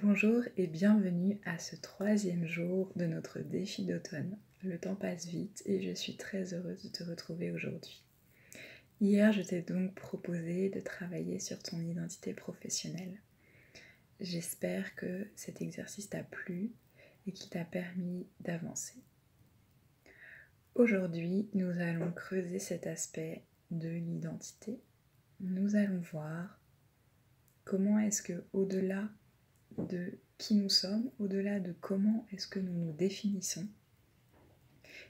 Bonjour et bienvenue à ce troisième jour de notre défi d'automne. Le temps passe vite et je suis très heureuse de te retrouver aujourd'hui. Hier, je t'ai donc proposé de travailler sur ton identité professionnelle. J'espère que cet exercice t'a plu et qu'il t'a permis d'avancer. Aujourd'hui, nous allons creuser cet aspect de l'identité. Nous allons voir comment est-ce que, au-delà de qui nous sommes, au-delà de comment est-ce que nous nous définissons,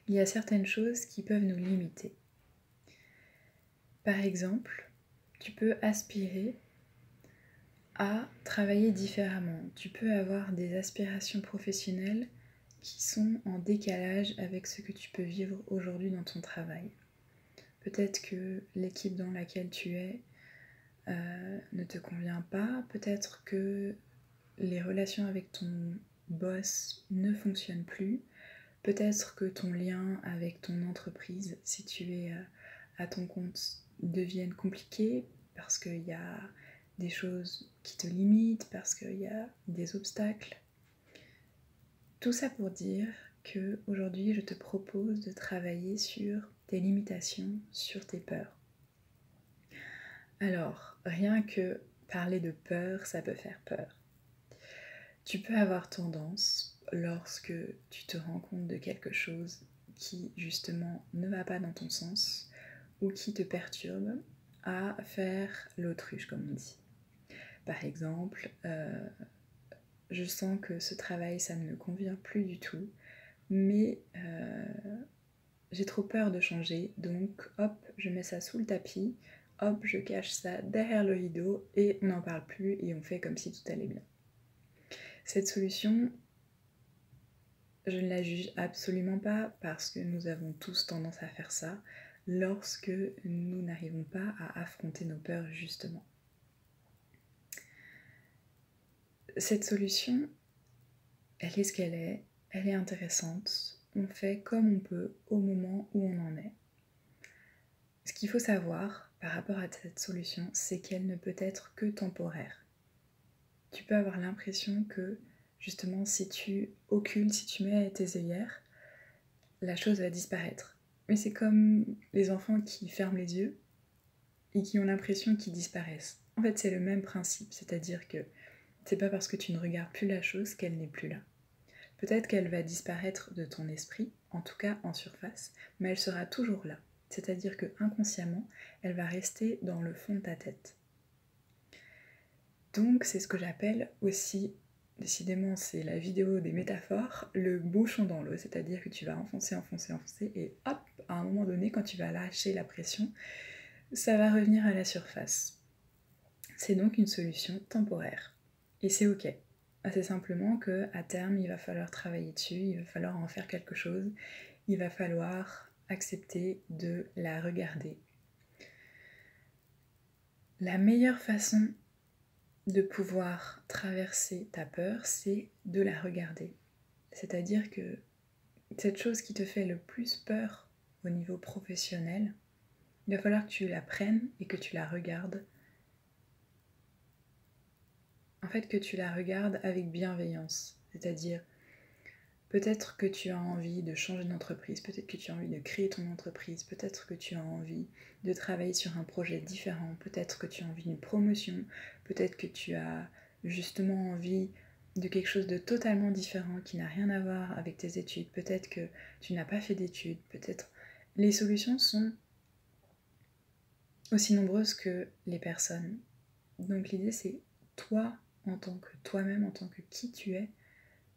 il y a certaines choses qui peuvent nous limiter. Par exemple, tu peux aspirer à travailler différemment. Tu peux avoir des aspirations professionnelles qui sont en décalage avec ce que tu peux vivre aujourd'hui dans ton travail. Peut-être que l'équipe dans laquelle tu es ne te convient pas, peut-être que les relations avec ton boss ne fonctionnent plus, peut-être que ton lien avec ton entreprise, si tu es à ton compte, deviennent compliqués parce qu'il y a des choses qui te limitent, parce qu'il y a des obstacles. Tout ça pour dire qu'aujourd'hui, je te propose de travailler sur tes limitations, sur tes peurs. Alors, rien que parler de peur, ça peut faire peur. Tu peux avoir tendance, lorsque tu te rends compte de quelque chose qui justement ne va pas dans ton sens ou qui te perturbe, à faire l'autruche comme on dit. Par exemple, je sens que ce travail ça ne me convient plus du tout, mais j'ai trop peur de changer, donc hop, je mets ça sous le tapis, hop, je cache ça derrière le rideau et on n'en parle plus et on fait comme si tout allait bien. Cette solution, je ne la juge absolument pas parce que nous avons tous tendance à faire ça lorsque nous n'arrivons pas à affronter nos peurs justement. Cette solution, elle est ce qu'elle est, elle est intéressante, on fait comme on peut au moment où on en est. Ce qu'il faut savoir par rapport à cette solution, c'est qu'elle ne peut être que temporaire. Tu peux avoir l'impression que justement si tu occultes, si tu mets tes œillères, la chose va disparaître. Mais c'est comme les enfants qui ferment les yeux et qui ont l'impression qu'ils disparaissent. En fait, c'est le même principe, c'est-à-dire que c'est pas parce que tu ne regardes plus la chose qu'elle n'est plus là. Peut-être qu'elle va disparaître de ton esprit, en tout cas en surface, mais elle sera toujours là. C'est-à-dire que inconsciemment, elle va rester dans le fond de ta tête. Donc c'est ce que j'appelle aussi, décidément c'est la vidéo des métaphores, le bouchon dans l'eau, c'est-à-dire que tu vas enfoncer, et hop, à un moment donné, quand tu vas lâcher la pression, ça va revenir à la surface. C'est donc une solution temporaire. Et c'est ok. C'est simplement qu'à terme, il va falloir travailler dessus, il va falloir en faire quelque chose, il va falloir accepter de la regarder. La meilleure façon de pouvoir traverser ta peur, c'est de la regarder. C'est-à-dire que cette chose qui te fait le plus peur au niveau professionnel, il va falloir que tu la prennes et que tu la regardes. En fait, que tu la regardes avec bienveillance. C'est-à-dire, peut-être que tu as envie de changer d'entreprise, peut-être que tu as envie de créer ton entreprise, peut-être que tu as envie de travailler sur un projet différent, peut-être que tu as envie d'une promotion, peut-être que tu as justement envie de quelque chose de totalement différent qui n'a rien à voir avec tes études, peut-être que tu n'as pas fait d'études, peut-être... Les solutions sont aussi nombreuses que les personnes. Donc l'idée c'est toi en tant que toi-même, en tant que qui tu es,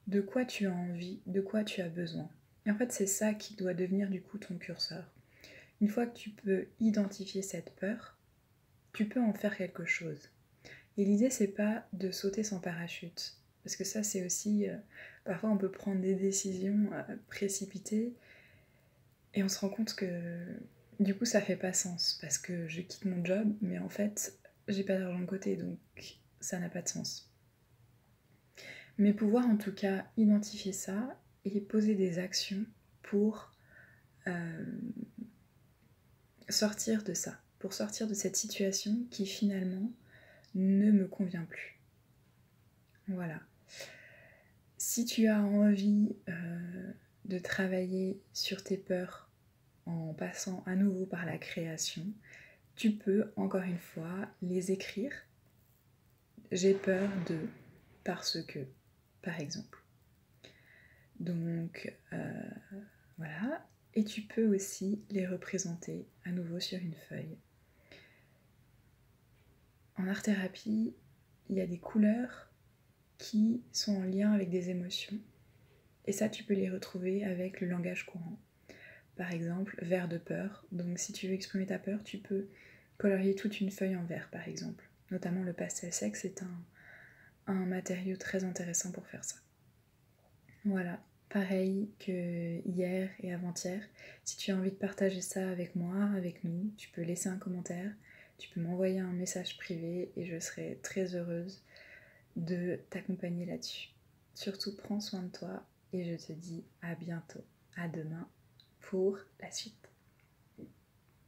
de quoi tu as envie, de quoi tu as besoin. Et en fait, c'est ça qui doit devenir du coup ton curseur. Une fois que tu peux identifier cette peur, tu peux en faire quelque chose. Et l'idée, c'est pas de sauter sans parachute. Parce que ça, c'est aussi... parfois, on peut prendre des décisions précipitées et on se rend compte que du coup, ça fait pas sens. Parce que je quitte mon job, mais en fait, j'ai pas d'argent de côté, donc ça n'a pas de sens. Mais pouvoir en tout cas identifier ça et poser des actions pour sortir de ça, pour sortir de cette situation qui finalement ne me convient plus. Voilà. Si tu as envie de travailler sur tes peurs en passant à nouveau par la création, tu peux encore une fois les écrire. J'ai peur de, parce que, par exemple. Donc voilà, et tu peux aussi les représenter à nouveau sur une feuille. En art-thérapie, il y a des couleurs qui sont en lien avec des émotions, et ça tu peux les retrouver avec le langage courant. Par exemple, vert de peur, donc si tu veux exprimer ta peur, tu peux colorier toute une feuille en vert par exemple. Notamment le pastel sec, c'est un matériau très intéressant pour faire ça. Voilà, pareil que hier et avant-hier, si tu as envie de partager ça avec moi, avec nous, tu peux laisser un commentaire, tu peux m'envoyer un message privé et je serai très heureuse de t'accompagner là-dessus. Surtout, prends soin de toi et je te dis à bientôt, à demain pour la suite.